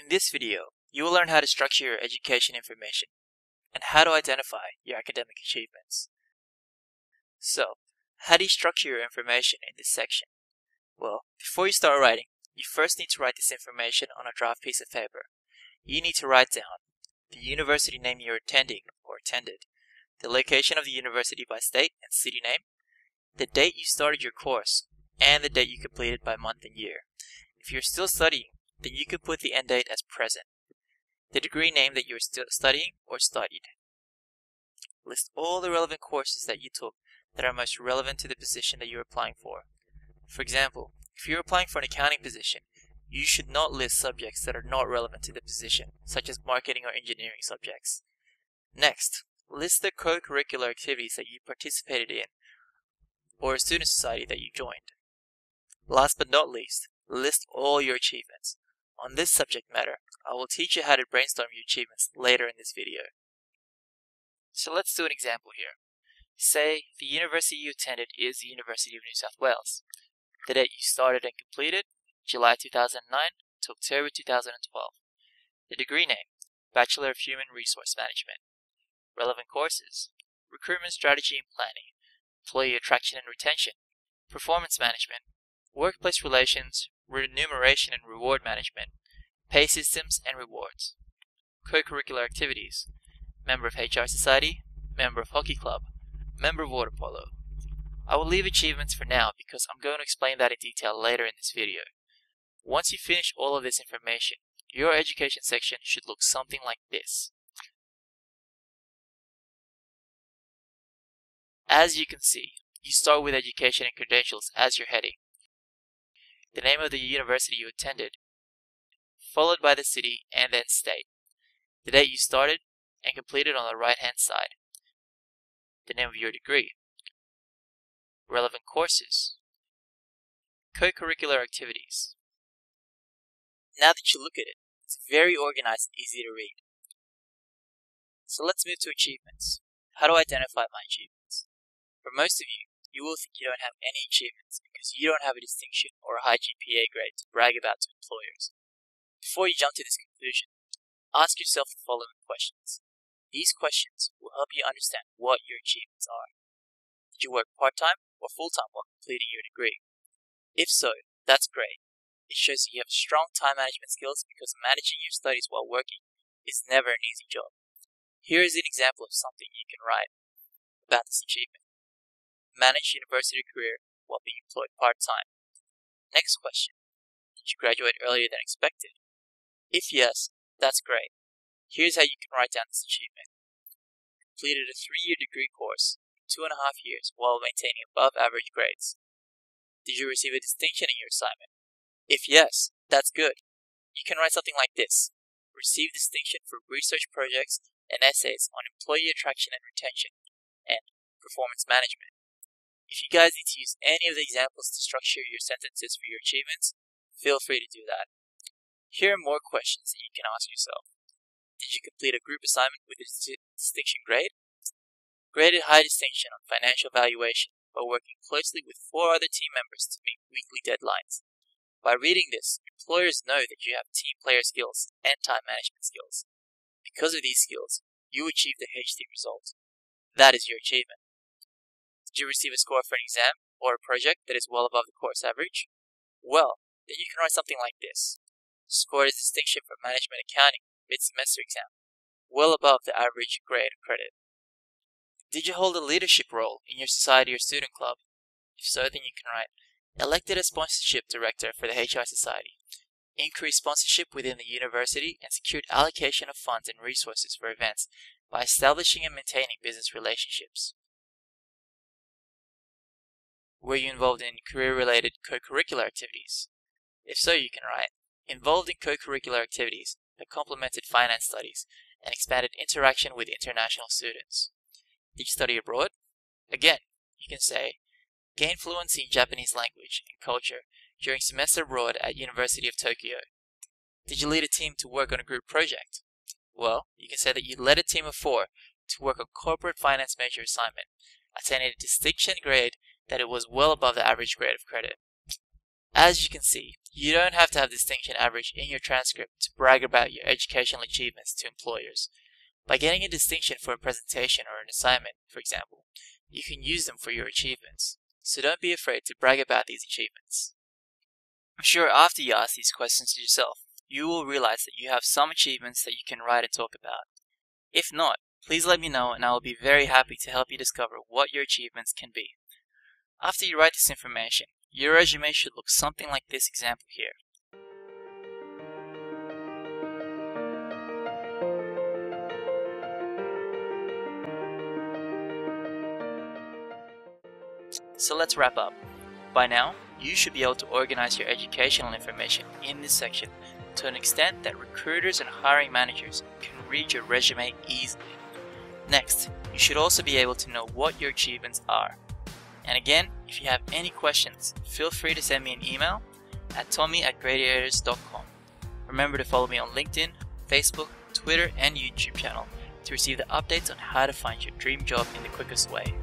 In this video, you will learn how to structure your education information and how to identify your academic achievements. So, how do you structure your information in this section? Well, before you start writing, you first need to write this information on a draft piece of paper. You need to write down the university name you're attending or attended, the location of the university by state and city name, the date you started your course, and the date you completed by month and year. If you're still studying, then you can put the end date as present, the degree name that you're still studying or studied. List all the relevant courses that you took that are most relevant to the position that you're applying for. For example, if you're applying for an accounting position, you should not list subjects that are not relevant to the position, such as marketing or engineering subjects. Next, list the co-curricular activities that you participated in or a student society that you joined. Last but not least, list all your achievements. On this subject matter, I will teach you how to brainstorm your achievements later in this video. So let's do an example here. Say the university you attended is the University of New South Wales. The date you started and completed, July 2009 to October 2012. The degree name, Bachelor of Human Resource Management. Relevant courses, Recruitment Strategy and Planning, Employee Attraction and Retention, Performance Management, Workplace Relations, Remuneration and Reward Management, Pay Systems and Rewards. Co-curricular activities, Member of HR Society, Member of Hockey Club, Member of Water Polo. I will leave achievements for now because I'm going to explain that in detail later in this video. Once you finish all of this information, your education section should look something like this. As you can see, you start with education and credentials as your heading, the name of the university you attended, followed by the city and then state, the date you started and completed on the right hand side, the name of your degree, relevant courses, co-curricular activities. Now that you look at it, it's very organized and easy to read. So let's move to achievements. How to identify my achievements? For most of you, you will think you don't have any achievements because you don't have a distinction or a high GPA grade to brag about to employers. Before you jump to this conclusion, ask yourself the following questions. These questions will help you understand what your achievements are. Did you work part-time or full-time while completing your degree? If so, that's great. It shows that you have strong time management skills because managing your studies while working is never an easy job. Here is an example of something you can write about this achievement. Manage university career while being employed part-time. Next question. Did you graduate earlier than expected? If yes, that's great. Here's how you can write down this achievement. Completed a 3-year degree course in 2.5 years while maintaining above average grades. Did you receive a distinction in your assignment? If yes, that's good. You can write something like this. Receive distinction for research projects and essays on employee attraction and retention and performance management. If you guys need to use any of the examples to structure your sentences for your achievements, feel free to do that. Here are more questions that you can ask yourself. Did you complete a group assignment with a distinction grade? Graded high distinction on financial valuation by working closely with 4 other team members to meet weekly deadlines. By reading this, employers know that you have team player skills and time management skills. Because of these skills, you achieved the HD result. That is your achievement. Did you receive a score for an exam or a project that is well above the course average? Well, then you can write something like this. Scored a distinction for management accounting mid-semester exam, well above the average grade of credit. Did you hold a leadership role in your society or student club? If so, then you can write, elected as sponsorship director for the HR Society, increased sponsorship within the university and secured allocation of funds and resources for events by establishing and maintaining business relationships. Were you involved in career-related co-curricular activities? If so, you can write, involved in co-curricular activities that complemented finance studies and expanded interaction with international students. Did you study abroad? Again, you can say, gain fluency in Japanese language and culture during semester abroad at University of Tokyo. Did you lead a team to work on a group project? Well, you can say that you led a team of 4 to work on corporate finance major assignment, attaining a distinction grade that it was well above the average grade of credit. As you can see, you don't have to have distinction average in your transcript to brag about your educational achievements to employers. By getting a distinction for a presentation or an assignment, for example, you can use them for your achievements. So don't be afraid to brag about these achievements. I'm sure after you ask these questions to yourself, you will realize that you have some achievements that you can write and talk about. If not, please let me know and I will be very happy to help you discover what your achievements can be. After you write this information, your resume should look something like this example here. So let's wrap up. By now, you should be able to organize your educational information in this section to an extent that recruiters and hiring managers can read your resume easily. Next, you should also be able to know what your achievements are. And again, if you have any questions, feel free to send me an email at tommy@gradiators.com. Remember to follow me on LinkedIn, Facebook, Twitter, and YouTube channel to receive the updates on how to find your dream job in the quickest way.